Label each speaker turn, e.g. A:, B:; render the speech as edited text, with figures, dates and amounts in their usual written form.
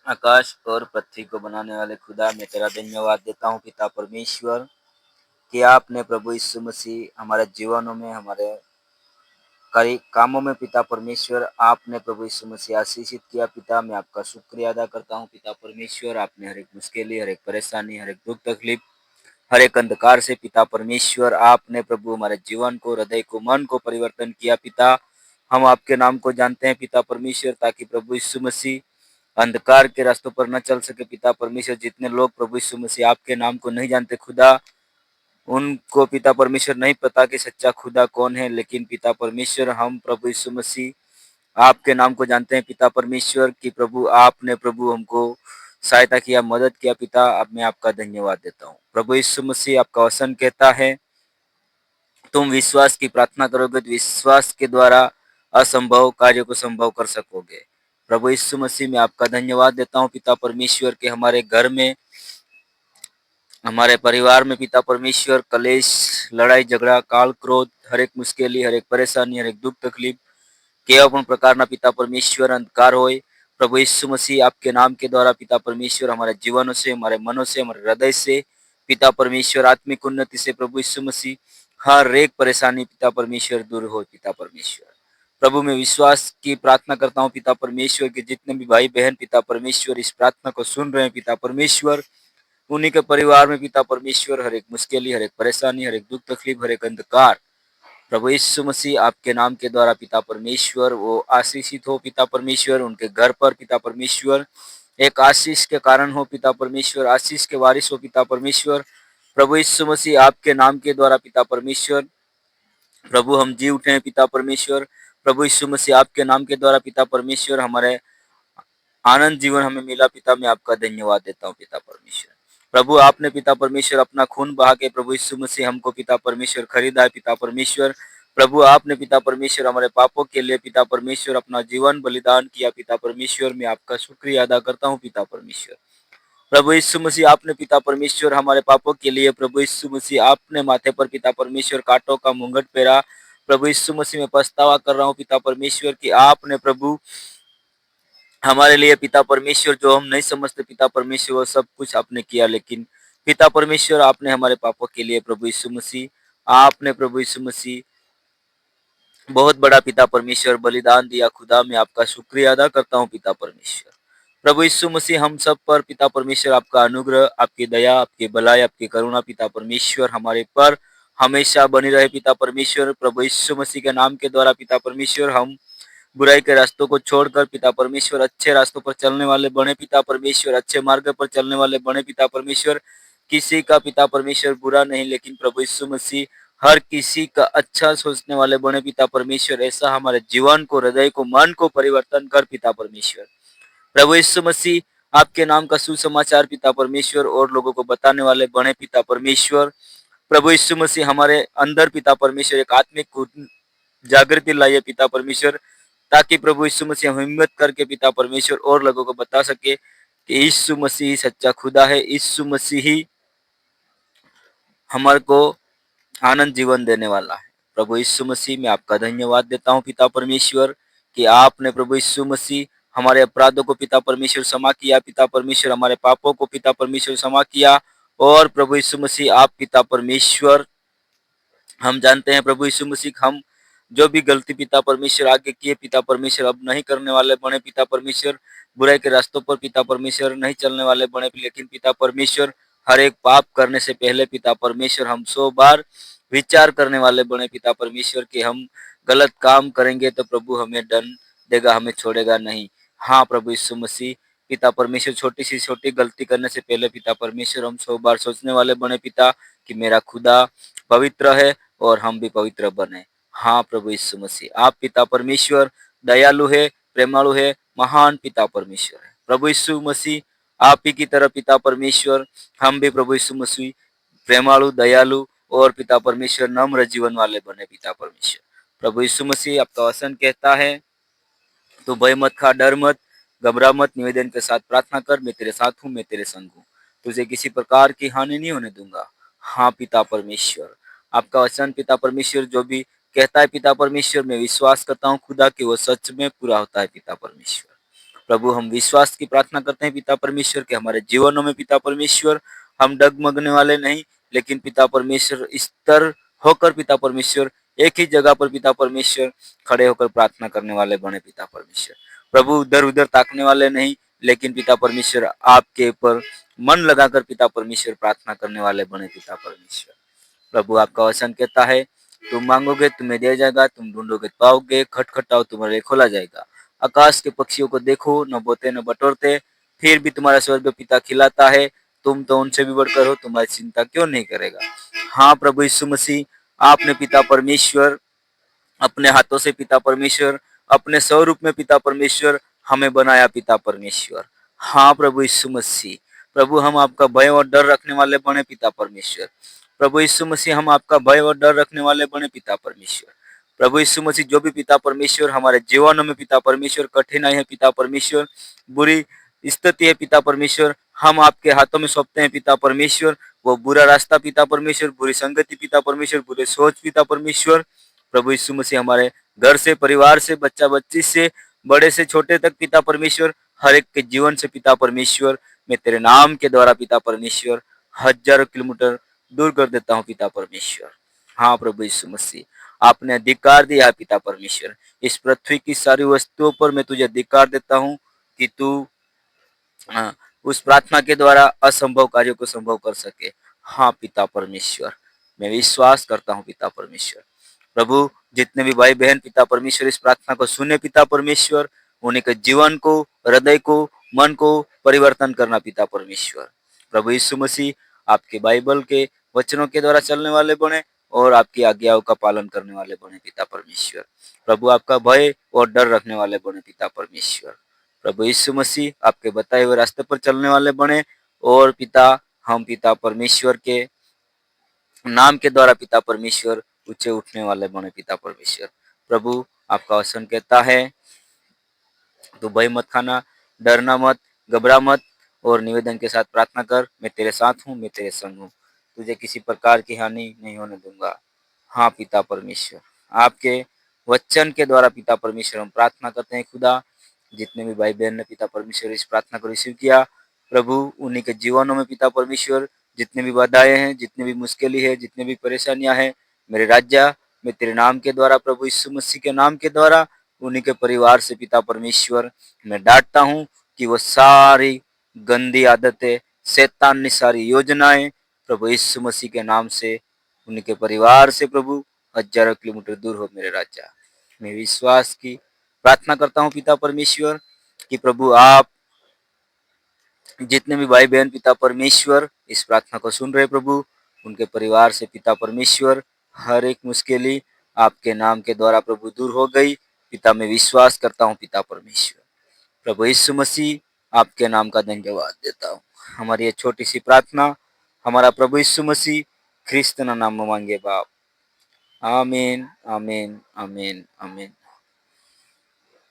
A: आकाश और पृथ्वी को बनाने वाले खुदा, मैं तेरा धन्यवाद देता हूँ पिता परमेश्वर कि आपने प्रभु यीशु मसीह हमारे जीवनों में, हमारे कई कामों में पिता परमेश्वर आपने प्रभु यीशु मसीह आशीषित किया। पिता, मैं आपका शुक्रिया अदा करता हूँ पिता परमेश्वर। आपने हर एक मुश्किल, हर एक परेशानी, हर एक दुख तकलीफ, हर एक अंधकार से पिता परमेश्वर आपने प्रभु हमारे जीवन को, हृदय को, मन को परिवर्तन किया। पिता, हम आपके नाम को जानते हैं पिता परमेश्वर, ताकि प्रभु यीशु मसीह अंधकार के रास्तों पर न चल सके। पिता परमेश्वर, जितने लोग प्रभु यीशु मसीह आपके नाम को नहीं जानते खुदा, उनको पिता परमेश्वर नहीं पता कि सच्चा खुदा कौन है। लेकिन पिता परमेश्वर, हम प्रभु यीशु मसीह आपके नाम को जानते हैं पिता परमेश्वर कि प्रभु आपने प्रभु हमको सहायता किया, मदद किया। पिता, अब मैं आपका धन्यवाद देता हूँ। प्रभु यीशु मसीह, आपका वचन कहता है तुम विश्वास की प्रार्थना करोगे तो विश्वास के द्वारा असंभव कार्य को संभव कर सकोगे। प्रभु यीशु मसीह, मैं आपका धन्यवाद देता हूँ पिता परमेश्वर के हमारे घर में, हमारे परिवार में पिता परमेश्वर कलेश, लड़ाई झगड़ा, काल क्रोध, हर एक मुश्किल, हर एक परेशानी, हर एक दुख तकलीफ, केवल पण प्रकारना पिता परमेश्वर अंधकार होय। प्रभु यीशु मसीह आपके नाम के द्वारा पिता परमेश्वर हमारे जीवनों से, हमारे मनों से, हमारे हृदय से पिता परमेश्वर आत्मिक उन्नति से प्रभु यीशु मसीह हर एक परेशानी पिता परमेश्वर दूर हो। पिता परमेश्वर, प्रभु मैं विश्वास की प्रार्थना करता हूँ पिता परमेश्वर के जितने भी भाई बहन पिता परमेश्वर इस प्रार्थना को सुन रहे हैं पिता परमेश्वर, उन्हीं के परिवार में पिता परमेश्वर हर एक मुश्किल, हर एक परेशानी, हर एक दुख तकलीफ, हर एक अंधकार प्रभु यीशु मसीह आपके नाम के द्वारा पिता परमेश्वर वो आशीषित हो। पिता परमेश्वर, उनके घर पर पिता परमेश्वर एक आशीष के कारण हो। पिता परमेश्वर, आशीष के वारिस हो। पिता परमेश्वर, प्रभु यीशु मसीह आपके नाम के द्वारा पिता परमेश्वर प्रभु हम जी उठे हैं। पिता परमेश्वर, प्रभु यीशु मसीह आपके नाम के द्वारा पिता परमेश्वर हमारे आनंद जीवन हमें मिला। पिता, मैं आपका धन्यवाद देता हूँ पिता परमेश्वर। प्रभु, आपने पिता परमेश्वर अपना खून बहा के प्रभु यीशु मसीह हमको पिता परमेश्वर खरीदा है। पिता परमेश्वर, प्रभु आपने पिता परमेश्वर हमारे पापों के लिए पिता परमेश्वर अपना जीवन बलिदान किया। पिता परमेश्वर, मैं आपका शुक्रिया अदा करता हूँ पिता परमेश्वर। प्रभु यीशु मसीह आपने पिता परमेश्वर हमारे पापों के लिए प्रभु यीशु मसीह आपने माथे पर पिता परमेश्वर कांटों का मुंगट पहरा। प्रभु यीशु मसीह मैं पछतावा कर रहा हूँ पिता परमेश्वर कि आपने प्रभु हमारे लिए पिता परमेश्वर जो हम नहीं समझते पिता परमेश्वर वो सब कुछ आपने किया। लेकिन पिता परमेश्वर, आपने हमारे पापों के लिए प्रभु यीशु मसीह आपने प्रभु यीशु मसीह बहुत बड़ा पिता परमेश्वर बलिदान दिया। खुदा, मैं आपका शुक्रिया अदा करता हूँ पिता परमेश्वर। प्रभु यीशु मसीह हम सब पर पिता परमेश्वर आपका अनुग्रह, आपकी दया, आपकी भलाई, आपकी करुणा पिता परमेश्वर हमारे पर हमेशा बनी रहे। पिता परमेश्वर, प्रभु यीशु मसीह के नाम के द्वारा पिता परमेश्वर हम बुराई के रास्तों को छोड़कर पिता परमेश्वर अच्छे रास्तों पर चलने वाले बने। पिता परमेश्वर, अच्छे मार्ग पर चलने वाले बने। पिता परमेश्वर, किसी का पिता परमेश्वर बुरा नहीं, लेकिन प्रभु यीशु मसीह हर किसी का अच्छा सोचने वाले बने। पिता परमेश्वर, ऐसा हमारे जीवन को, हृदय को, मन को परिवर्तन कर पिता परमेश्वर। प्रभु यीशु मसीह आपके नाम का सुसमाचार पिता परमेश्वर और लोगों को बताने वाले बने। पिता परमेश्वर, प्रभु यीशु मसीह हमारे अंदर पिता परमेश्वर एक आत्मिक जागृति लाइए पिता परमेश्वर, ताकि प्रभु यीशु मसीह हम हिम्मत करके पिता परमेश्वर और लोगों को बता सके कि यीशु मसीह सच्चा खुदा है। यीशु मसीह ही हमारे को आनंद जीवन देने वाला है। प्रभु यीशु मसीह, मैं आपका धन्यवाद देता हूँ पिता परमेश्वर कि आपने प्रभु यीशु मसीह हमारे अपराधों को पिता परमेश्वर क्षमा किया। पिता परमेश्वर, हमारे पापों को पिता परमेश्वर क्षमा किया। और प्रभु यीशु मसीह आप पिता परमेश्वर, हम जानते हैं प्रभु यीशु मसीह हम जो भी गलती पिता परमेश्वर आगे किए पिता परमेश्वर अब नहीं करने वाले बने। पिता परमेश्वर, बुराई के रास्तों पर पिता परमेश्वर नहीं चलने वाले बने। लेकिन पिता परमेश्वर, हर एक पाप करने से पहले पिता परमेश्वर हम 100 बार विचार करने वाले बने। पिता परमेश्वर कि हम गलत काम करेंगे तो प्रभु हमें दंड देगा, हमें छोड़ेगा नहीं। हाँ प्रभु यीशु मसीह, पिता परमेश्वर छोटी सी छोटी गलती करने से पहले पिता परमेश्वर हम 100 बार सोचने वाले बने पिता कि मेरा खुदा पवित्र है और हम भी पवित्र बने। हाँ प्रभु यीशु मसीह, आप पिता परमेश्वर दयालु है, प्रेमालु है, महान पिता परमेश्वर है। प्रभु यीशु मसीह आप ही की तरह पिता परमेश्वर हम भी प्रभु यीशु मसीह प्रेमालु, दयालु और पिता परमेश्वर नम्र जीवन वाले बने। पिता परमेश्वर, प्रभु यीशु मसीह आपका वचन कहता है तो भय मत खा, डर मत, घबरा मत, निवेदन के साथ प्रार्थना कर, मैं तेरे साथ हूँ, मैं तेरे संग हूँ, तुझे किसी प्रकार की हानि नहीं होने दूंगा। हाँ पिता परमेश्वर, आपका वचन पिता परमेश्वर जो भी कहता है पिता परमेश्वर, मैं विश्वास करता हूँ खुदा कि वो सच में पूरा होता है। पिता परमेश्वर, प्रभु हम विश्वास की प्रार्थना करते हैं पिता परमेश्वर कि हमारे जीवनों में पिता परमेश्वर हम डगमगने वाले नहीं, लेकिन पिता परमेश्वर स्थिर होकर पिता परमेश्वर एक ही जगह पर पिता परमेश्वर खड़े होकर प्रार्थना करने वाले बने पिता परमेश्वर। प्रभु इधर उधर ताकने वाले नहीं, लेकिन पिता परमेश्वर आपके ऊपर मन लगाकर पिता परमेश्वर प्रार्थना करने वाले बने पिता परमेश्वर। प्रभु आपका वचन कहता है, तुम मांगोगे तुम्हें दिया जाएगा, तुम ढूंढोगे तो पाओगे, खटखटाओ तुम्हारे खोला जाएगा। आकाश के पक्षियों को देखो, न बोते न बटोरते, फिर भी तुम्हारा स्वर्गीय पिता खिलाता है। तुम तो उनसे भी बढ़कर हो, तुम्हारी चिंता क्यों नहीं करेगा। हाँ प्रभु यीशु मसीह, आपने पिता परमेश्वर अपने हाथों से पिता परमेश्वर अपने स्वरूप में पिता परमेश्वर हमें बनाया पिता परमेश्वर। हाँ प्रभु यीशु मसीह, प्रभु हम आपका भय और डर रखने वाले बने पिता परमेश्वर। प्रभु यीशु मसीह हम आपका भय और डर रखने वाले बने पिता परमेश्वर। प्रभु यीशु मसीह जो भी पिता परमेश्वर हमारे जीवनों में पिता परमेश्वर कठिनाई है पिता परमेश्वर, बुरी स्थिति है पिता परमेश्वर, हम आपके हाथों में सौंपते हैं पिता परमेश्वर। वो बुरा रास्ता पिता परमेश्वर, बुरी संगति पिता परमेश्वर, बुरे सोच पिता परमेश्वर, प्रभु यीशु मसीह हमारे घर से, परिवार से, बच्चा बच्ची से, बड़े से छोटे तक पिता परमेश्वर, हर एक के जीवन से पिता परमेश्वर मैं तेरे नाम के द्वारा पिता परमेश्वर हजारों किलोमीटर दूर कर देता हूँ पिता परमेश्वर। हाँ प्रभु यीशु मसीह, आपने अधिकार दिया है पिता परमेश्वर, इस पृथ्वी की सारी वस्तुओं पर मैं तुझे अधिकार देता हूँ कि तू हाँ, उस प्रार्थना के द्वारा असंभव कार्यों को संभव कर सके। हाँ पिता परमेश्वर, मैं विश्वास करता हूँ पिता परमेश्वर। प्रभु जितने भी भाई बहन पिता परमेश्वर इस प्रार्थना को सुने पिता परमेश्वर, उन्हीं के जीवन को, हृदय को, मन को परिवर्तन करना पिता परमेश्वर। प्रभु यीशु मसीह आपके बाइबल के वचनों के द्वारा चलने वाले बने और आपकी आज्ञाओं का पालन करने वाले बने पिता परमेश्वर। प्रभु आपका भय और डर रखने वाले बने पिता परमेश्वर। प्रभु यीशु मसीह आपके बताए हुए रास्ते पर चलने वाले बने और पिता हम पिता परमेश्वर के नाम के द्वारा पिता परमेश्वर ऊंचे उठने वाले बने पिता परमेश्वर। प्रभु आपका वचन कहता है, तू भय मत खाना, डरना मत, घबरा मत और निवेदन के साथ प्रार्थना कर, मैं तेरे साथ हूँ, मैं तेरे संग हूँ, तुझे किसी प्रकार की हानि नहीं होने दूंगा। हाँ पिता परमेश्वर, आपके वचन के द्वारा पिता परमेश्वर हम प्रार्थना करते हैं खुदा। जितने भी भाई बहन ने पिता परमेश्वर इस प्रार्थना को रिसीव किया, प्रभु उन्हीं के जीवनों में पिता परमेश्वर जितने भी बाधाएं हैं, जितनी भी मुश्किलें हैं, जितनी भी परेशानियां हैं, मेरे राजा मैं तेरे नाम के द्वारा, प्रभु यीशु मसीह के नाम के द्वारा उन्हीं के परिवार से पिता परमेश्वर मैं डांटता हूँ कि वो सारी गंदी आदतें, शैतान की सारी योजनाएं प्रभु यीशु मसीह के नाम से उनके परिवार से प्रभु हजारों किलोमीटर दूर हो मेरे राजा। मैं विश्वास की प्रार्थना करता हूँ पिता परमेश्वर कि प्रभु आप जितने भी भाई बहन पिता परमेश्वर इस प्रार्थना को सुन रहे प्रभु, उनके परिवार से पिता परमेश्वर हर एक मुश्किल आपके नाम के द्वारा प्रभु दूर हो गई। पिता मैं विश्वास करता हूँ पिता परमेश्वर, प्रभु यीशु मसीह आपके नाम का धन्यवाद देता हूँ। हमारी ये छोटी सी प्रार्थना हमारा प्रभु यीशु मसीह ख्रिस्त ना नाम में मांगे बाप। आमीन आमीन आमीन आमीन।